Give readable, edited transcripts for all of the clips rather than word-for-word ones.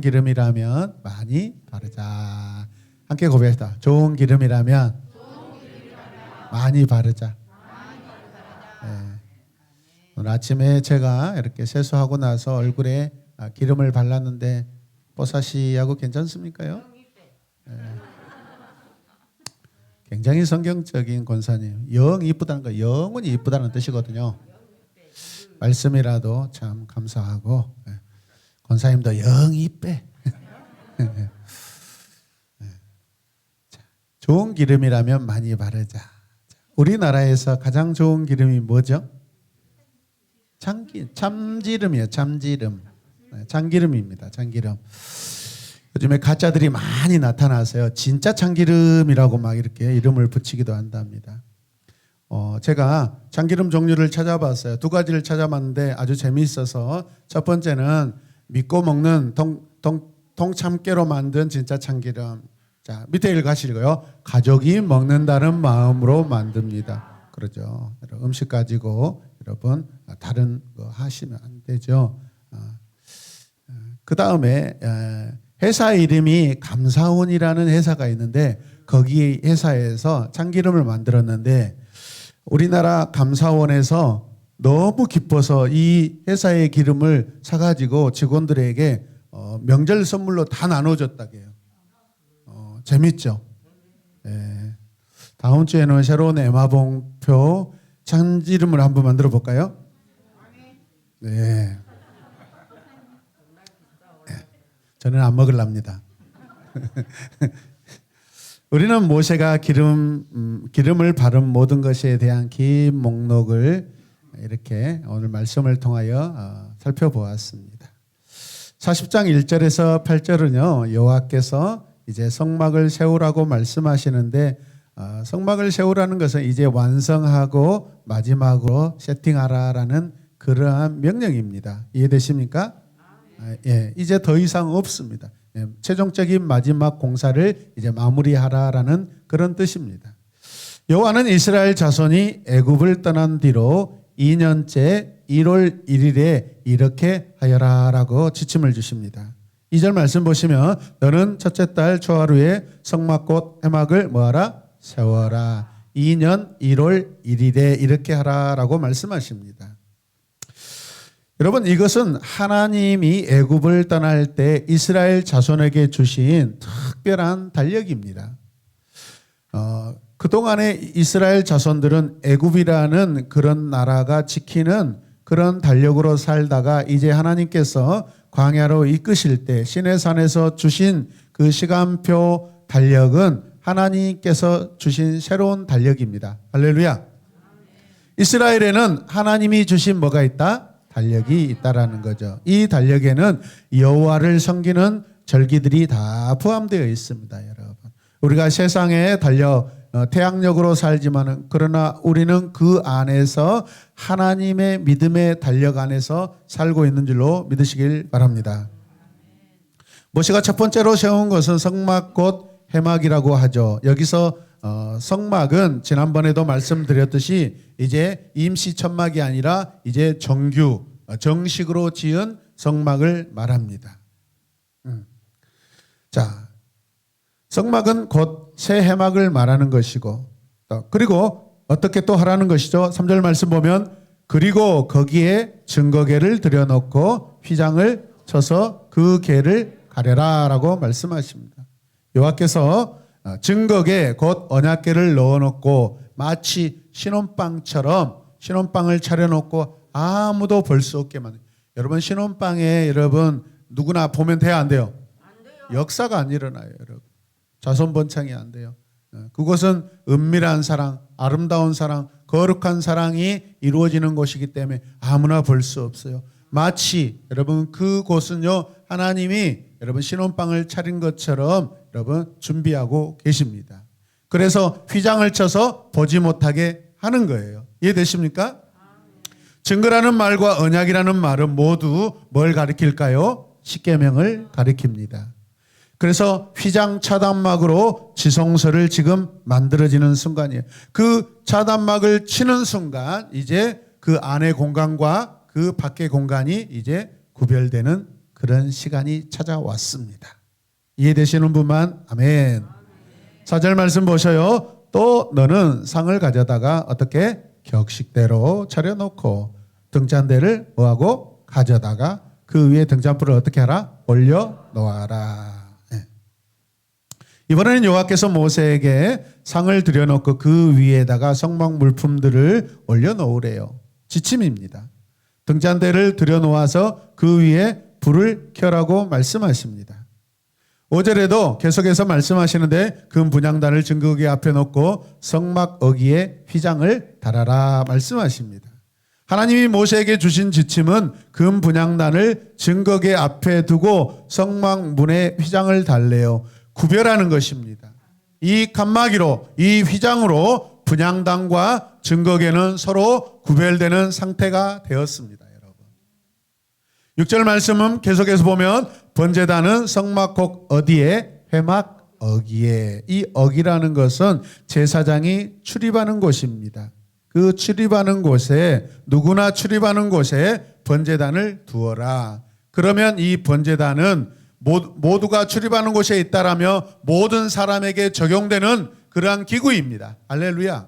기름이라면 많이 바르자. 함께 고백합시다. 좋은 기름이라면 많이 바르자. 네. 오늘 아침에 제가 이렇게 세수하고 나서 얼굴에 기름을 발랐는데 뽀사시하고 괜찮습니까요? 네. 굉장히 성경적인 권사님. 영 이쁘다는 거, 영원히 이쁘다는 뜻이거든요. 말씀이라도 참 감사하고, 권사님도 영 이쁘. 좋은 기름이라면 많이 바르자. 우리나라에서 가장 좋은 기름이 뭐죠? 참기름이에요. 참기름. 참기름입니다. 참기름. 요즘에 가짜들이 많이 나타나서요. 진짜 참기름이라고 막 이렇게 이름을 붙이기도 한답니다. 제가 참기름 종류를 찾아봤어요. 두 가지를 찾아봤는데 아주 재미있어서 첫 번째는 믿고 먹는 통참깨로 만든 진짜 참기름. 자, 밑에 읽으시고요. 가족이 먹는다는 마음으로 만듭니다. 그러죠. 음식 가지고 여러분 다른 거 하시면 안 되죠. 그 다음에 회사 이름이 감사원이라는 회사가 있는데 거기 회사에서 참기름을 만들었는데 우리나라 감사원에서 너무 기뻐서 이 회사의 기름을 사가지고 직원들에게 명절 선물로 다 나눠줬다고요. 재밌죠? 네. 다음 주에는 새로운 에마봉표 참기름을 한번 만들어 볼까요? 네. 저는 안 먹으랍니다. 우리는 모세가 기름을 바른 모든 것에 대한 긴 목록을 이렇게 오늘 말씀을 통하여 살펴보았습니다. 40장 1절에서 8절은요. 여호와께서 이제 성막을 세우라고 말씀하시는데 성막을 세우라는 것은 이제 완성하고 마지막으로 세팅하라라는 그러한 명령입니다. 이해되십니까? 예, 이제 더 이상 없습니다. 예, 최종적인 마지막 공사를 이제 마무리하라라는 그런 뜻입니다. 여호와는 이스라엘 자손이 애굽을 떠난 뒤로 2년째 1월 1일에 이렇게 하여라라고 지침을 주십니다. 2절 말씀 보시면 너는 첫째 달 초하루에 성막꽃 해막을 뭐하라? 세워라. 2년 1월 1일에 이렇게 하라라고 말씀하십니다. 여러분 이것은 하나님이 애굽을 떠날 때 이스라엘 자손에게 주신 특별한 달력입니다. 그동안에 이스라엘 자손들은 애굽이라는 그런 나라가 지키는 그런 달력으로 살다가 이제 하나님께서 광야로 이끄실 때 시내산에서 주신 그 시간표 달력은 하나님께서 주신 새로운 달력입니다. 할렐루야. 이스라엘에는 하나님이 주신 뭐가 있다? 달력이 있다라는 거죠. 이 달력에는 여호와를 섬기는 절기들이 다 포함되어 있습니다, 여러분. 우리가 세상의 달력, 태양력으로 살지만은 그러나 우리는 그 안에서 하나님의 믿음의 달력 안에서 살고 있는 줄로 믿으시길 바랍니다. 모세가 첫 번째로 세운 것은 성막꽃 해막이라고 하죠. 여기서 성막은 지난번에도 말씀드렸듯이 이제 임시 천막이 아니라 이제 정식으로 지은 성막을 말합니다. 자, 성막은 곧 새 해막을 말하는 것이고 그리고 어떻게 또 하라는 것이죠. 3절 말씀 보면 그리고 거기에 증거궤를 들여놓고 휘장을 쳐서 그 궤를 가려라 라고 말씀하십니다. 여호와께서 증거궤 곧 언약궤를 넣어놓고 마치 신혼방처럼 신혼방을 차려놓고 아무도 볼 수 없게 만든. 여러분 신혼방에 여러분 누구나 보면 돼요 안 돼요? 안 돼요. 역사가 안 일어나요 여러분. 자손번창이 안 돼요. 그것은 은밀한 사랑, 아름다운 사랑, 거룩한 사랑이 이루어지는 곳이기 때문에 아무나 볼 수 없어요. 마치 여러분 그곳은요 하나님이 여러분 신혼방을 차린 것처럼 여러분 준비하고 계십니다. 그래서 휘장을 쳐서 보지 못하게 하는 거예요. 이해되십니까? 증거라는 말과 언약이라는 말은 모두 뭘 가리킬까요? 십계명을 가리킵니다. 그래서 휘장 차단막으로 지성소를 지금 만들어지는 순간이에요. 그 차단막을 치는 순간 이제 그 안의 공간과 그 밖의 공간이 이제 구별되는 그런 시간이 찾아왔습니다. 이해되시는 분만 아멘. 4절 말씀 보셔요. 또 너는 상을 가져다가 어떻게 격식대로 차려놓고 등잔대를 뭐하고 가져다가 그 위에 등잔불을 어떻게 하라? 올려놓아라. 이번에는 여호와께서 모세에게 상을 들여놓고 그 위에다가 성막 물품들을 올려놓으래요. 지침입니다. 등잔대를 들여놓아서 그 위에 불을 켜라고 말씀하십니다. 5절에도 계속해서 말씀하시는데 금 분향단을 증거기 앞에 놓고 성막 어기에 휘장을 달아라 말씀하십니다. 하나님이 모세에게 주신 지침은 금 분향단을 증거기 앞에 두고 성막 문에 휘장을 달래요. 구별하는 것입니다. 이 칸막이로 이 휘장으로 분향단과 증거궤는 서로 구별되는 상태가 되었습니다. 여러분. 6절 말씀은 계속해서 보면 번제단은 성막곡 어디에? 회막 어기에. 이 어기라는 것은 제사장이 출입하는 곳입니다. 그 출입하는 곳에 누구나 출입하는 곳에 번제단을 두어라. 그러면 이 번제단은 모두가 출입하는 곳에 있다라며 모든 사람에게 적용되는 그러한 기구입니다. 할렐루야.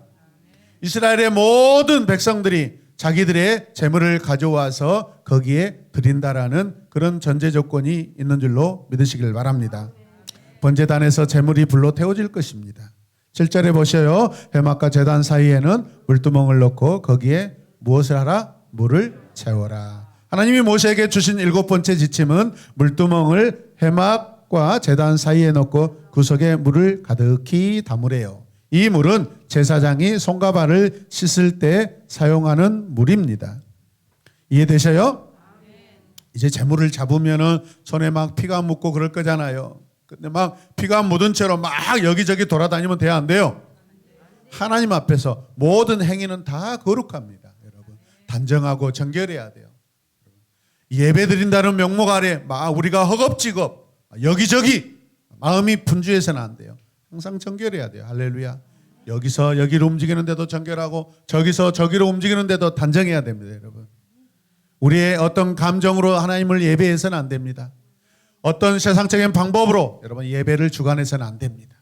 이스라엘의 모든 백성들이 자기들의 재물을 가져와서 거기에 드린다라는 그런 전제 조건이 있는 줄로 믿으시길 바랍니다. 번제단에서 재물이 불로 태워질 것입니다. 7절에 보셔요. 회막과 제단 사이에는 물두멍을 넣고 거기에 무엇을 하라? 물을 채워라. 하나님이 모세에게 주신 7번째 지침은 물두멍을 회막과 제단 사이에 넣고 그 속에 물을 가득히 담으래요. 이 물은 제사장이 손과 발을 씻을 때 사용하는 물입니다. 이해되셔요? 이제 재물을 잡으면은 손에 막 피가 묻고 그럴 거잖아요. 근데 막 피가 묻은 채로 막 여기저기 돌아다니면 돼야 안 돼요. 하나님 앞에서 모든 행위는 다 거룩합니다. 여러분, 단정하고 정결해야 돼요. 예배 드린다는 명목 아래 막 우리가 허겁지겁 여기저기 마음이 분주해서는 안 돼요. 항상 정결해야 돼요. 할렐루야. 여기서 여기로 움직이는데도 정결하고 저기서 저기로 움직이는데도 단정해야 됩니다. 여러분. 우리의 어떤 감정으로 하나님을 예배해서는 안 됩니다. 어떤 세상적인 방법으로 여러분 예배를 주관해서는 안 됩니다.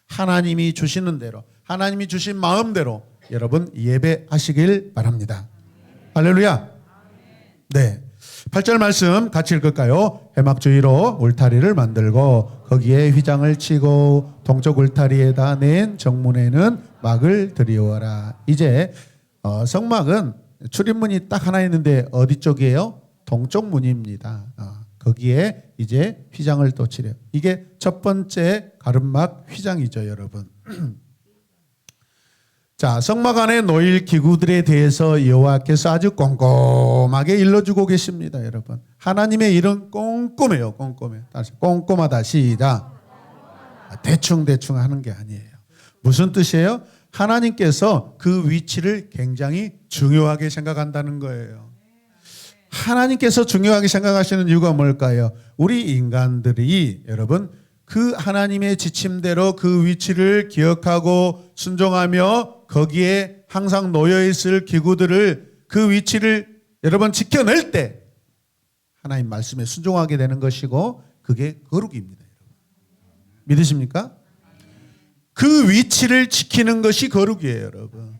하나님이 주시는 대로 하나님이 주신 마음대로 여러분 예배하시길 바랍니다. 할렐루야. 네. 8절 말씀 같이 읽을까요? 회막 주위로 울타리를 만들고 거기에 휘장을 치고 동쪽 울타리에다 낸 정문에는 막을 들이워라. 이제 성막은 출입문이 딱 하나 있는데 어디 쪽이에요? 동쪽 문입니다. 거기에 이제 휘장을 또 치래요. 이게 첫 번째 가름막 휘장이죠, 여러분. 자, 성막 안에 놓일 기구들에 대해서 여호와께서 아주 꼼꼼하게 일러주고 계십니다, 여러분. 하나님의 일은 꼼꼼해요, 꼼꼼해. 다시 꼼꼼하다, 시작. 대충 하는 게 아니에요. 무슨 뜻이에요? 하나님께서 그 위치를 굉장히 중요하게 생각한다는 거예요. 하나님께서 중요하게 생각하시는 이유가 뭘까요? 우리 인간들이 여러분 그 하나님의 지침대로 그 위치를 기억하고 순종하며 거기에 항상 놓여있을 기구들을 그 위치를 여러분 지켜낼 때 하나님 말씀에 순종하게 되는 것이고 그게 거룩입니다. 여러분. 믿으십니까? 그 위치를 지키는 것이 거룩이에요. 여러분.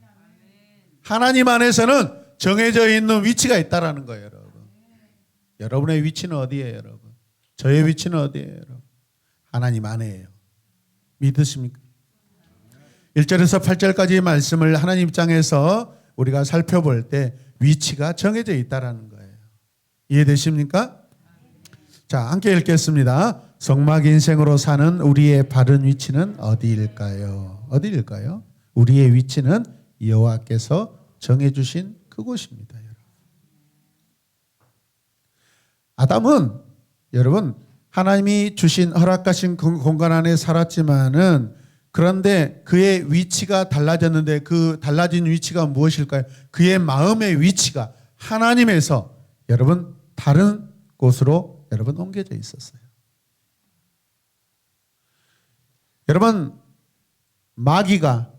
하나님 안에서는 정해져 있는 위치가 있다라는 거예요. 여러분. 여러분의 위치는 어디예요? 여러분. 저의 위치는 어디예요? 여러분. 하나님 안에요. 믿으십니까? 1절에서 8절까지의 말씀을 하나님 입장에서 우리가 살펴볼 때 위치가 정해져 있다라는 거예요. 이해되십니까? 자, 함께 읽겠습니다. 성막 인생으로 사는 우리의 바른 위치는 어디일까요? 어디일까요? 우리의 위치는 여호와께서 정해주신 그곳입니다. 여러분. 아담은 여러분 하나님이 주신 허락하신 공간 안에 살았지만은 그런데 그의 위치가 달라졌는데 그 달라진 위치가 무엇일까요? 그의 마음의 위치가 하나님에서 여러분 다른 곳으로 여러분 옮겨져 있었어요. 여러분 마귀가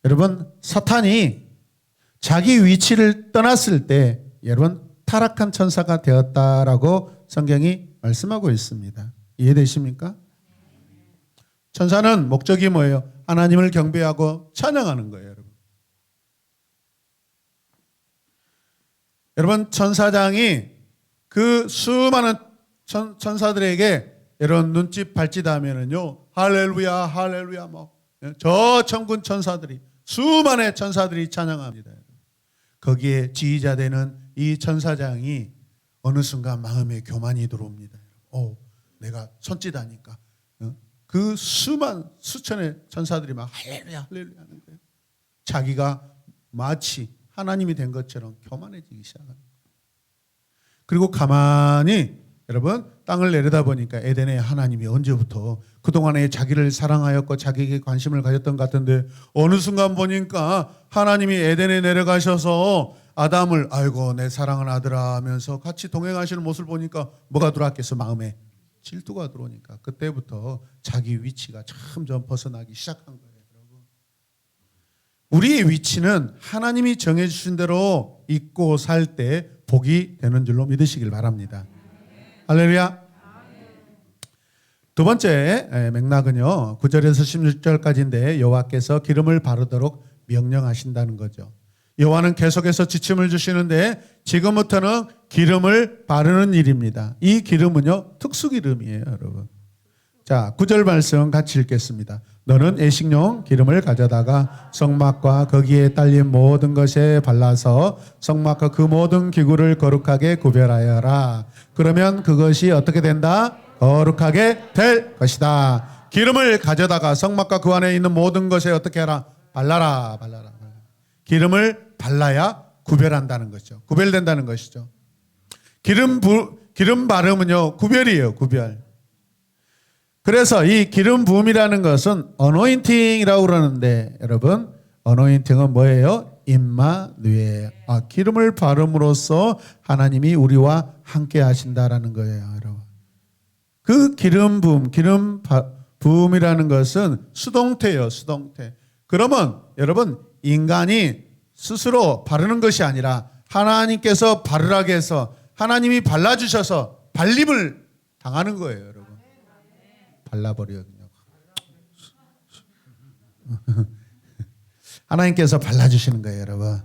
여러분 사탄이 자기 위치를 떠났을 때 여러분 타락한 천사가 되었다라고 성경이 말씀하고 있습니다. 이해되십니까? 천사는 목적이 뭐예요? 하나님을 경배하고 찬양하는 거예요, 여러분. 여러분, 천사장이 그 수많은 천사들에게 이런 눈짓 발짓 하면은요, 할렐루야, 할렐루야, 저 천군 천사들이, 수많은 천사들이 찬양합니다. 거기에 지휘자 되는 이 천사장이 어느 순간 마음에 교만이 들어옵니다. 내가 손짓하니까 그 수천의 천사들이 막 할렐루야, 할렐루야 하는 거예요. 자기가 마치 하나님이 된 것처럼 교만해지기 시작합니다. 그리고 가만히 여러분 땅을 내려다보니까 에덴에 하나님이 언제부터 그동안에 자기를 사랑하였고 자기에게 관심을 가졌던 것 같은데 어느 순간 보니까 하나님이 에덴에 내려가셔서 아담을 아이고 내 사랑하는 아들아 하면서 같이 동행하시는 모습을 보니까 뭐가 들어왔겠어? 마음에 질투가 들어오니까 그때부터 자기 위치가 점점 벗어나기 시작한 거예요. 여러분. 우리의 위치는 하나님이 정해주신 대로 있고 살 때 복이 되는 줄로 믿으시길 바랍니다. 할렐루야. 두 번째 맥락은요 9절에서 16절까지인데 여호와께서 기름을 바르도록 명령하신다는 거죠. 여호와는 계속해서 지침을 주시는데 지금부터는 기름을 바르는 일입니다. 이 기름은요 특수 기름이에요, 여러분. 자, 9절 말씀 같이 읽겠습니다. 너는 애식용 기름을 가져다가 성막과 거기에 딸린 모든 것에 발라서 성막과 그 모든 기구를 거룩하게 구별하여라. 그러면 그것이 어떻게 된다? 거룩하게 될 것이다. 기름을 가져다가 성막과 그 안에 있는 모든 것에 어떻게 하라? 발라라. 기름을 발라야 구별한다는 것이죠. 구별된다는 것이죠. 기름 바름은요 구별이에요, 구별. 그래서 이 기름 부음이라는 것은 어노인팅이라고 그러는데 여러분 어노인팅은 뭐예요? 임마누엘. 기름을 바름으로써 하나님이 우리와 함께 하신다라는 거예요, 여러분. 그 기름 부음이라는 것은 수동태예요, 수동태. 그러면 여러분 인간이 스스로 바르는 것이 아니라 하나님께서 바르라게 해서 하나님이 발라주셔서 발림을 당하는 거예요, 여러분. 발라버려요. 하나님께서 발라주시는 거예요, 여러분.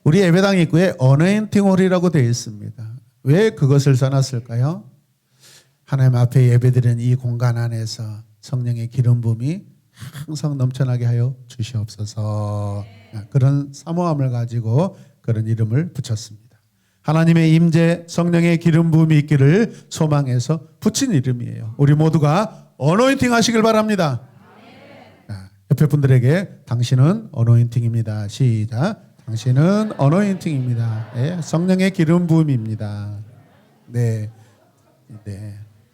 우리 예배당 입구에 어노인팅 홀이라고 되어 있습니다. 왜 그것을 써놨을까요? 하나님 앞에 예배드리는 이 공간 안에서 성령의 기름 부음이 항상 넘쳐나게 하여 주시옵소서. 그런 사모함을 가지고 그런 이름을 붙였습니다. 하나님의 임재 성령의 기름 부음이 있기를 소망해서 붙인 이름이에요. 우리 모두가 어노인팅 하시길 바랍니다. 옆에 분들에게 당신은 어노인팅입니다. 시작. 당신은 어노인팅입니다. 네, 성령의 기름 부음입니다. 네.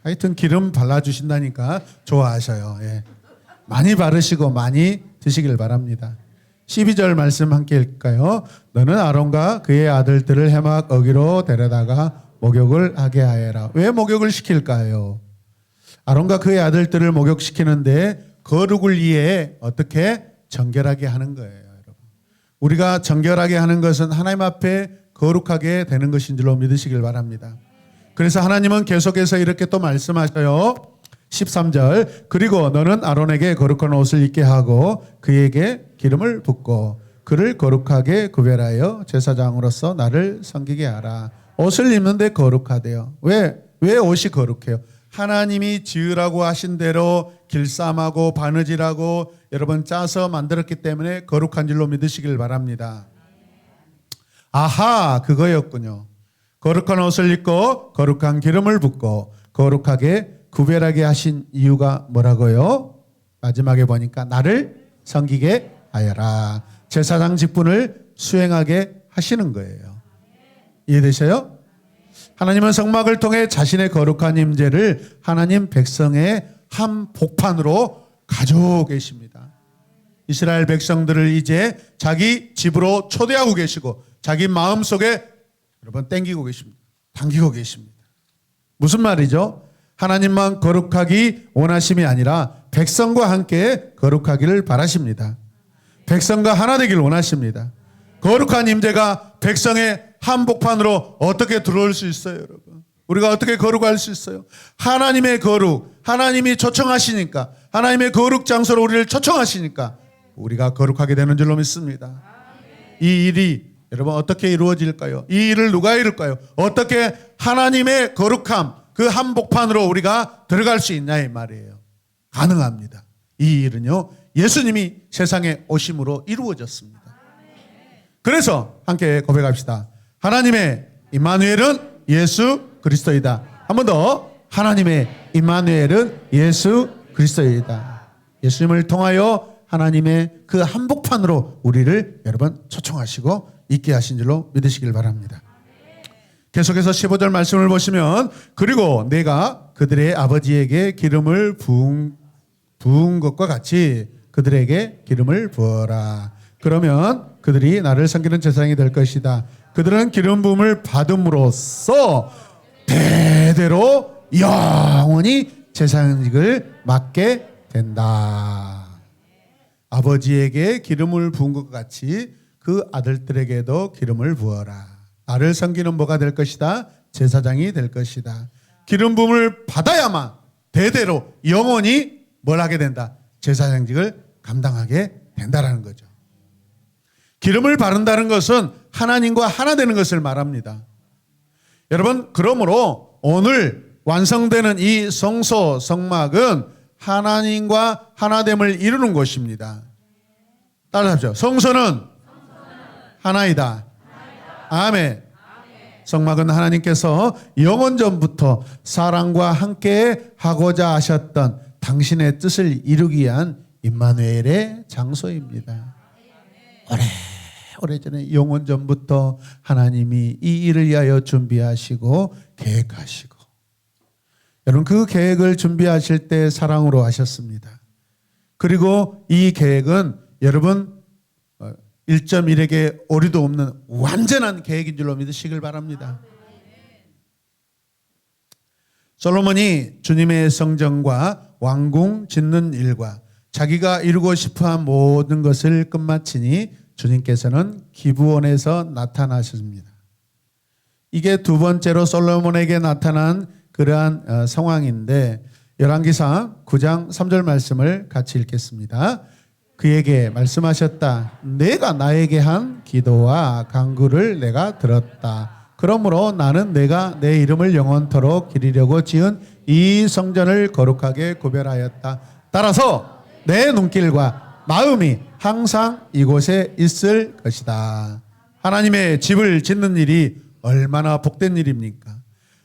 하여튼 기름 발라주신다니까 좋아하셔요. 예. 많이 바르시고 많이 드시길 바랍니다. 12절 말씀 함께 읽을까요? 너는 아론과 그의 아들들을 해막 어기로 데려다가 목욕을 하게 하여라. 왜 목욕을 시킬까요? 아론과 그의 아들들을 목욕시키는데 거룩을 위해 어떻게 정결하게 하는 거예요, 여러분. 우리가 정결하게 하는 것은 하나님 앞에 거룩하게 되는 것인 줄로 믿으시길 바랍니다. 그래서 하나님은 계속해서 이렇게 또 말씀하셔요. 13절 그리고 너는 아론에게 거룩한 옷을 입게 하고 그에게 기름을 붓고 그를 거룩하게 구별하여 제사장으로서 나를 섬기게 하라. 옷을 입는데 거룩하대요. 왜 옷이 거룩해요? 하나님이 지으라고 하신 대로 길쌈하고 바느질하고 여러분 짜서 만들었기 때문에 거룩한 줄로 믿으시길 바랍니다. 아하, 그거였군요. 거룩한 옷을 입고 거룩한 기름을 붓고 거룩하게 구별하게 하신 이유가 뭐라고요? 마지막에 보니까 나를 섬기게 하여라. 제사장 직분을 수행하게 하시는 거예요. 이해되셔요? 하나님은 성막을 통해 자신의 거룩한 임재를 하나님 백성의 한 복판으로 가지고 계십니다. 이스라엘 백성들을 이제 자기 집으로 초대하고 계시고 자기 마음속에 여러분 당기고 계십니다. 무슨 말이죠? 하나님만 거룩하기 원하심이 아니라 백성과 함께 거룩하기를 바라십니다. 백성과 하나 되기를 원하십니다. 거룩한 임재가 백성의 한복판으로 어떻게 들어올 수 있어요, 여러분? 우리가 어떻게 거룩할 수 있어요? 하나님의 거룩, 하나님이 초청하시니까, 하나님의 거룩 장소로 우리를 초청하시니까 우리가 거룩하게 되는 줄로 믿습니다. 이 일이 여러분 어떻게 이루어질까요? 이 일을 누가 이룰까요? 어떻게 하나님의 거룩함, 그 한복판으로 우리가 들어갈 수 있냐 이 말이에요. 가능합니다. 이 일은요, 예수님이 세상에 오심으로 이루어졌습니다. 그래서 함께 고백합시다. 하나님의 임마누엘은 예수 그리스도이다. 한 번 더. 하나님의 임마누엘은 예수 그리스도이다. 예수님을 통하여 하나님의 그 한복판으로 우리를 여러분 초청하시고 있게 하신 줄로 믿으시길 바랍니다. 계속해서 15절 말씀을 보시면 그리고 내가 그들의 아버지에게 기름을 부은 것과 같이 그들에게 기름을 부어라. 그러면 그들이 나를 섬기는 제사장이 될 것이다. 그들은 기름 부음을 받음으로써 대대로 영원히 제사장직을 맡게 된다. 아버지에게 기름을 부은 것 같이 그 아들들에게도 기름을 부어라. 나를 섬기는 뭐가 될 것이다? 제사장이 될 것이다. 기름 부음을 받아야만 대대로 영원히 뭘 하게 된다? 제사장직을 감당하게 된다라는 거죠. 기름을 바른다는 것은 하나님과 하나 되는 것을 말합니다. 여러분, 그러므로 오늘 완성되는 이 성소 성막은 하나님과 하나됨을 이루는 것입니다. 따라하십시오. 성소는 하나이다. 아멘. 성막은 하나님께서 영원전부터 사랑과 함께 하고자 하셨던 당신의 뜻을 이루기 위한 임마누엘의 장소입니다. 오래전에 영원전부터 하나님이 이 일을 위하여 준비하시고 계획하시고, 여러분 그 계획을 준비하실 때 사랑으로 하셨습니다. 그리고 이 계획은 여러분 1.1에게 오류도 없는 완전한 계획인 줄로 믿으시길 바랍니다. 솔로몬이 주님의 성전과 왕궁 짓는 일과 자기가 이루고 싶어한 모든 것을 끝마치니 주님께서는 기브온에서 나타나셨습니다. 이게 두 번째로 솔로몬에게 나타난 그러한 상황인데, 열왕기상 9장 3절 말씀을 같이 읽겠습니다. 그에게 말씀하셨다. 내가 나에게 한 기도와 간구를 내가 들었다. 그러므로 나는 내가 내 이름을 영원토록 기리려고 지은 이 성전을 거룩하게 구별하였다. 따라서 내 눈길과 마음이 항상 이곳에 있을 것이다. 하나님의 집을 짓는 일이 얼마나 복된 일입니까?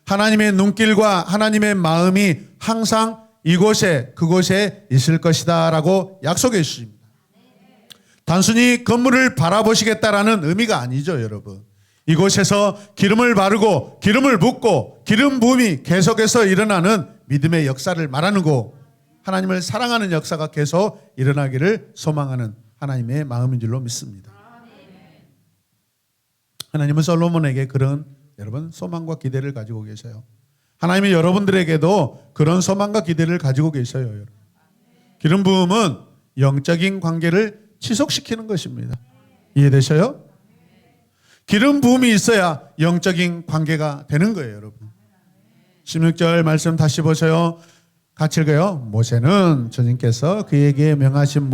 하나님의 눈길과 하나님의 마음이 항상 이곳에 그곳에 있을 것이다 라고 약속해 주십니다. 단순히 건물을 바라보시겠다라는 의미가 아니죠, 여러분. 이곳에서 기름을 바르고 기름을 붓고 기름 부음이 계속해서 일어나는 믿음의 역사를 말하는 거, 하나님을 사랑하는 역사가 계속 일어나기를 소망하는 하나님의 마음인 줄로 믿습니다. 하나님은 솔로몬에게 그런 여러분 소망과 기대를 가지고 계셔요. 하나님이 여러분들에게도 그런 소망과 기대를 가지고 계셔요. 여러분. 기름 부음은 영적인 관계를 지속시키는 것입니다. 이해되셔요? 기름 부음이 있어야 영적인 관계가 되는 거예요, 여러분. 16절 말씀 다시 보세요. 같이 읽어요. 모세는 주님께서 그에게 명하신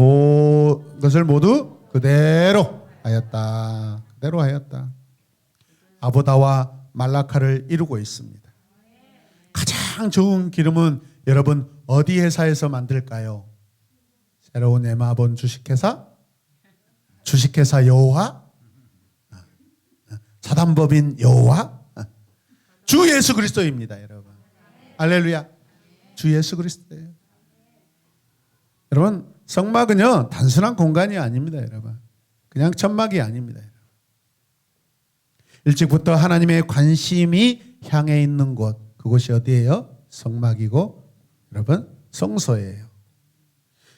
것을 모두 그대로 하였다. 그대로 하였다. 아보다와 말라카를 이루고 있습니다. 가장 좋은 기름은 여러분 어디 회사에서 만들까요? 새로운 에마본 주식회사? 주식회사 여호와? 사단법인 여호와? 주 예수 그리스도입니다, 여러분. 할렐루야. 주 예수 그리스도예요. 여러분, 성막은요 단순한 공간이 아닙니다, 여러분. 그냥 천막이 아닙니다. 여러분. 일찍부터 하나님의 관심이 향해 있는 곳, 그곳이 어디예요? 성막이고 여러분 성소예요.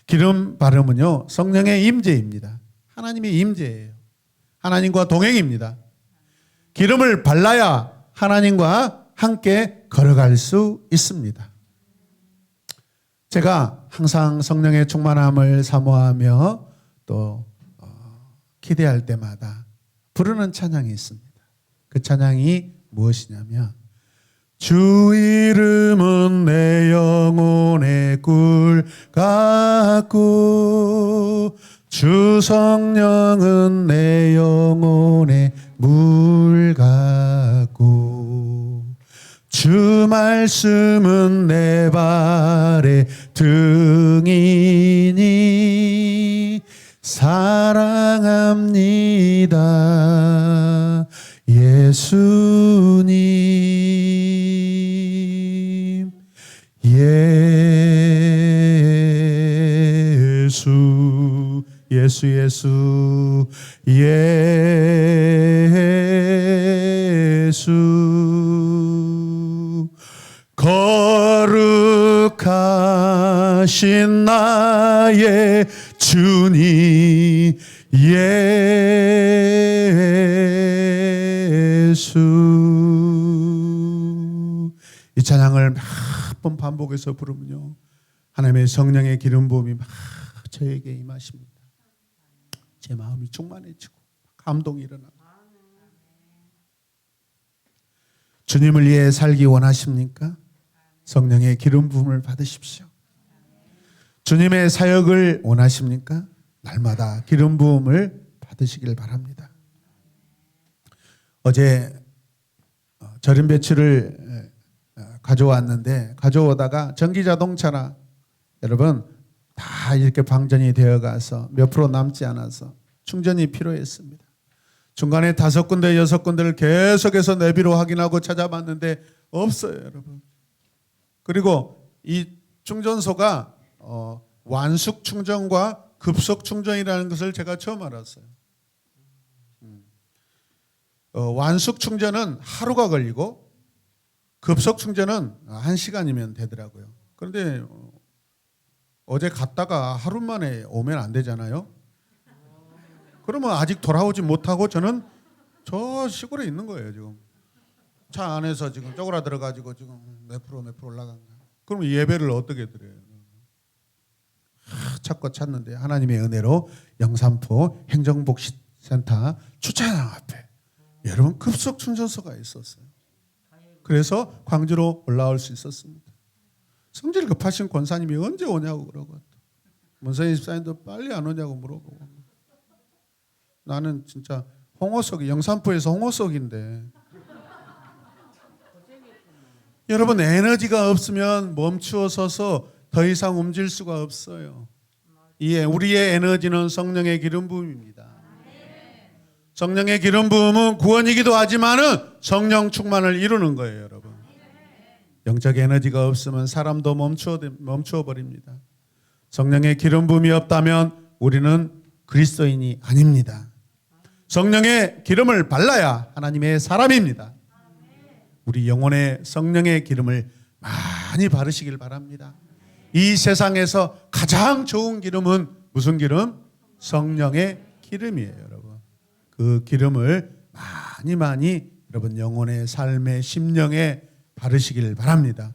기름 바름은요 성령의 임재입니다. 하나님의 임재예요. 하나님과 동행입니다. 기름을 발라야 하나님과 함께 걸어갈 수 있습니다. 제가 항상 성령의 충만함을 사모하며 또 기대할 때마다 부르는 찬양이 있습니다. 그 찬양이 무엇이냐면 주 이름은 내 영혼의 꿀 같고 주 성령은 내 영혼의 물 같고 주 말씀은 내 발의 등이니 사랑합니다 예수님 예수 거룩하신 나의 주님 예수. 이 찬양을 몇 번 반복해서 부르면요 하나님의 성령의 기름 부음이 막 저에게 임하십니다. 제 마음이 충만해지고 감동이 일어납니다. 주님을 위해 살기 원하십니까? 성령의 기름 부음을 받으십시오. 주님의 사역을 원하십니까? 날마다 기름 부음을 받으시길 바랍니다. 어제 절임 배추를 가져왔는데 가져오다가 전기자동차나 여러분 다 이렇게 방전이 되어가서 몇 프로 남지 않아서 충전이 필요했습니다. 중간에 5군데 6군데를 계속해서 내비로 확인하고 찾아봤는데 없어요 여러분. 그리고 이 충전소가 완숙 충전과 급속 충전이라는 것을 제가 처음 알았어요. 완숙 충전은 하루가 걸리고 급속 충전은 1시간이면 되더라고요. 그런데 어제 갔다가 하루 만에 오면 안 되잖아요. 그러면 아직 돌아오지 못하고 저는 저 시골에 있는 거예요 지금. 차 안에서 지금 쪼그라들어가지고 지금 몇 프로 올라간 거예요. 그럼 예배를 어떻게 드려요? 찾고 찾는데 하나님의 은혜로 영산포 행정복지센터 주차장 앞에 여러분 급속 충전소가 있었어요. 그래서 광주로 올라올 수 있었습니다. 성질 급하신 권사님이 언제 오냐고 그러고 문선희 집사님도 빨리 안 오냐고 물어보고 나는 진짜 홍어석이 영산포에서 홍어석인데 여러분 에너지가 없으면 멈추어 서서 더 이상 움직일 수가 없어요. 우리의 에너지는 성령의 기름 부음입니다. 성령의 기름 부음은 구원이기도 하지만은 성령 충만을 이루는 거예요, 여러분. 영적 에너지가 없으면 사람도 멈추어 버립니다. 성령의 기름 부음이 없다면 우리는 그리스도인이 아닙니다. 성령의 기름을 발라야 하나님의 사람입니다. 우리 영혼에 성령의 기름을 많이 바르시길 바랍니다. 이 세상에서 가장 좋은 기름은 무슨 기름? 성령의 기름이에요, 여러분. 그 기름을 많이 여러분 영혼의 삶의 심령에 바르시길 바랍니다.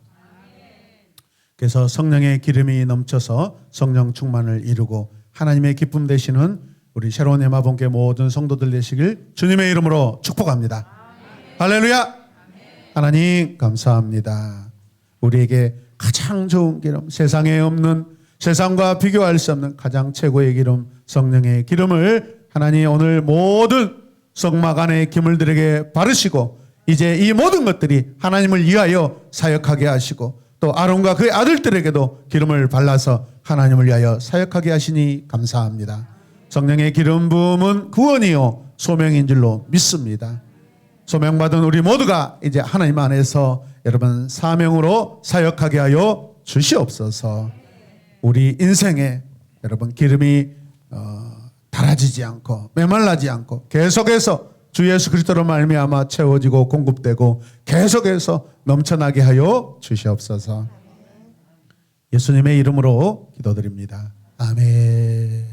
그래서 성령의 기름이 넘쳐서 성령 충만을 이루고 하나님의 기쁨 되시는 우리 새로운 해마본교 모든 성도들 되시길 주님의 이름으로 축복합니다. 할렐루야. 하나님 감사합니다. 우리에게 가장 좋은 기름, 세상에 없는, 세상과 비교할 수 없는 가장 최고의 기름, 성령의 기름을 하나님 오늘 모든 성막 안의 기물들에게 바르시고 이제 이 모든 것들이 하나님을 위하여 사역하게 하시고 또 아론과 그의 아들들에게도 기름을 발라서 하나님을 위하여 사역하게 하시니 감사합니다. 성령의 기름 부음은 구원이요 소명인 줄로 믿습니다. 소명받은 우리 모두가 이제 하나님 안에서 여러분 사명으로 사역하게 하여 주시옵소서. 우리 인생에 여러분 기름이 닳아지지 않고 메말라지 않고 계속해서 주 예수 그리스도로 말미암아 채워지고 공급되고 계속해서 넘쳐나게 하여 주시옵소서. 예수님의 이름으로 기도드립니다. 아멘.